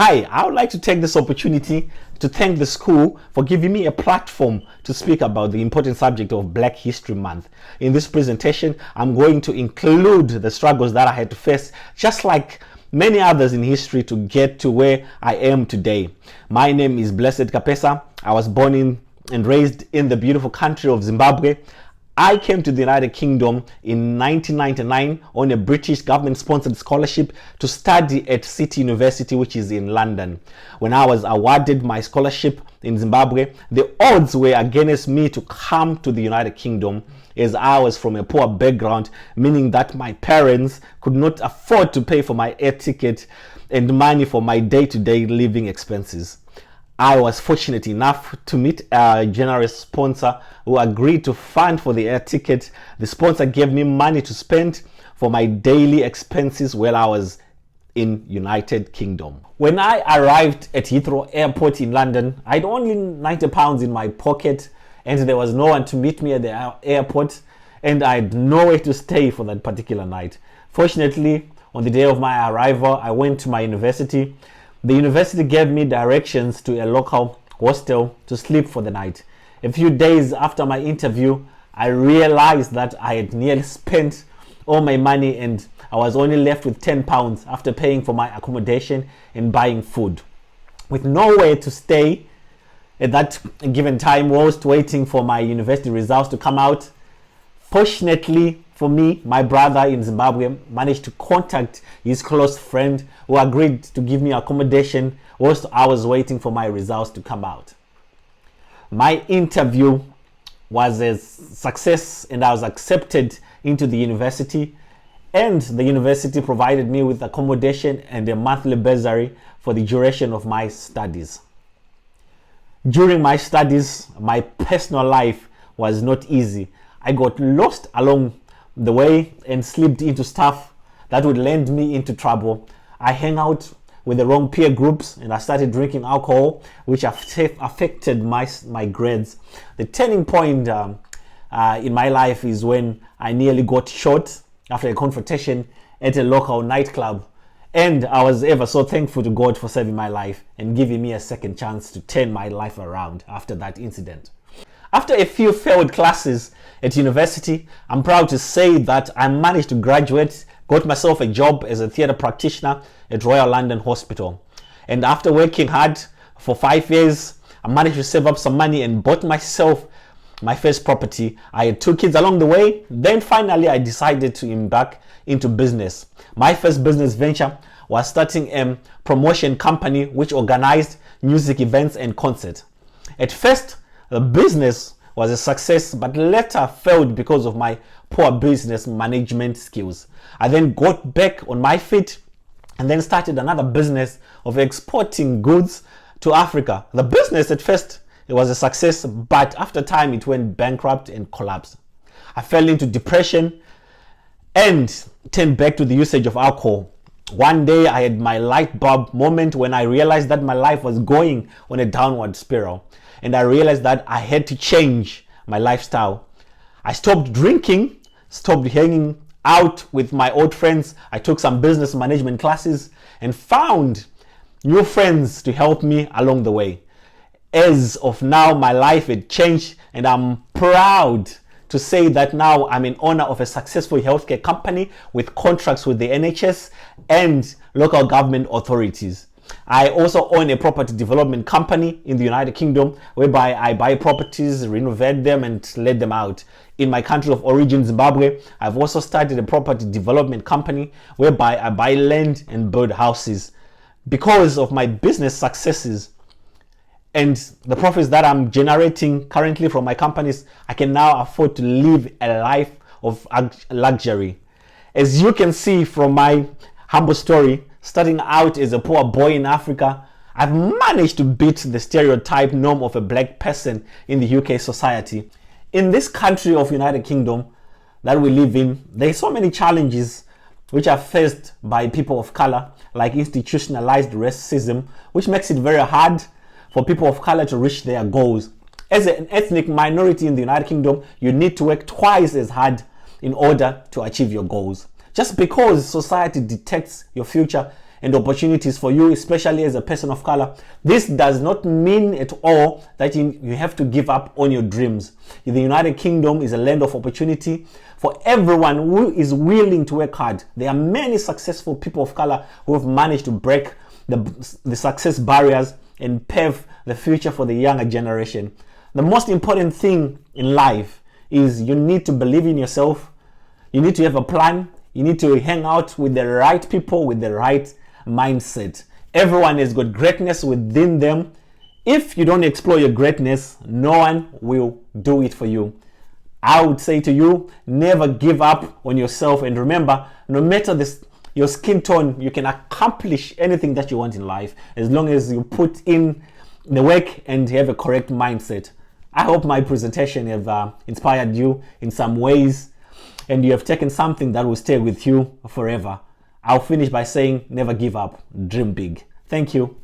Hi, I would like to take this opportunity to thank the school for giving me a platform to speak about the important subject of Black History Month. In this presentation, I'm going to include the struggles that I had to face, just like many others in history, to get to where I am today. My name is Blessed Kapesa. I was born in and raised in the beautiful country of Zimbabwe. I came to the United Kingdom in 1999 on a British government-sponsored scholarship to study at City University, which is in London. When I was awarded my scholarship in Zimbabwe, the odds were against me to come to the United Kingdom, as I was from a poor background, meaning that my parents could not afford to pay for my air ticket and money for my day-to-day living expenses. I was fortunate enough to meet a generous sponsor who agreed to fund for the air ticket. The sponsor gave me money to spend for my daily expenses while I was in United Kingdom. When I arrived at Heathrow Airport in London, I had only £90 in my pocket, and there was no one to meet me at the airport, and I had nowhere to stay for that particular night. Fortunately, on the day of my arrival, I went to my university. The university gave me directions to a local hostel to sleep for the night. A few days after my interview, I realized that I had nearly spent all my money and I was only left with £10 after paying for my accommodation and buying food. With nowhere to stay at that given time, whilst waiting for my university results to come out, fortunately for me, my brother in Zimbabwe managed to contact his close friend who agreed to give me accommodation whilst I was waiting for my results to come out. My interview was a success and I was accepted into the university, and the university provided me with accommodation and a monthly bursary for the duration of my studies. During my studies, my personal life was not easy. I got lost along the way and slipped into stuff that would land me into trouble. I hang out with the wrong peer groups and I started drinking alcohol, which affected my grades. The turning point in my life is when I nearly got shot after a confrontation at a local nightclub, and I was ever so thankful to God for saving my life and giving me a second chance to turn my life around after that incident. After a few failed classes at university, I'm proud to say that I managed to graduate, got myself a job as a theatre practitioner at Royal London Hospital. And after working hard for 5 years, I managed to save up some money and bought myself my first property. I had 2 kids along the way. Then finally, I decided to embark into business. My first business venture was starting a promotion company which organized music events and concerts. At first, the business was a success, but later failed because of my poor business management skills. I then got back on my feet and then started another business of exporting goods to Africa. The business at first, it was a success, but after time it went bankrupt and collapsed. I fell into depression and turned back to the usage of alcohol. One day I had my light bulb moment when I realized that my life was going on a downward spiral. And I realized that I had to change my lifestyle. I stopped drinking, stopped hanging out with my old friends. I took some business management classes and found new friends to help me along the way. As of now, my life had changed, and I'm proud to say that now I'm an owner of a successful healthcare company with contracts with the NHS and local government authorities. I also own a property development company in the United Kingdom, whereby I buy properties, renovate them and let them out. In my country of origin, Zimbabwe, I've also started a property development company whereby I buy land and build houses. Because of my business successes and the profits that I'm generating currently from my companies, I can now afford to live a life of luxury. As you can see from my humble story, starting out as a poor boy in Africa, I've managed to beat the stereotype norm of a black person in the UK society. In this country of United Kingdom that we live in, there are so many challenges which are faced by people of color, like institutionalized racism, which makes it very hard for people of color to reach their goals. As an ethnic minority in the United Kingdom, you need to work twice as hard in order to achieve your goals. Just because society detects your future and opportunities for you, especially as a person of color. This does not mean at all that you have to give up on your dreams. The United Kingdom is a land of opportunity for everyone who is willing to work hard. There are many successful people of color who have managed to break the success barriers and pave the future for the younger generation. The most important thing in life is you need to believe in yourself. You need to have a plan. You need to hang out with the right people with the right mindset. Everyone has got greatness within them. If you don't explore your greatness, no one will do it for you. I would say to you, never give up on yourself. And remember, no matter your skin tone, you can accomplish anything that you want in life as long as you put in the work and have a correct mindset. I hope my presentation have inspired you in some ways, and you have taken something that will stay with you forever. I'll finish by saying, never give up, dream big. Thank you.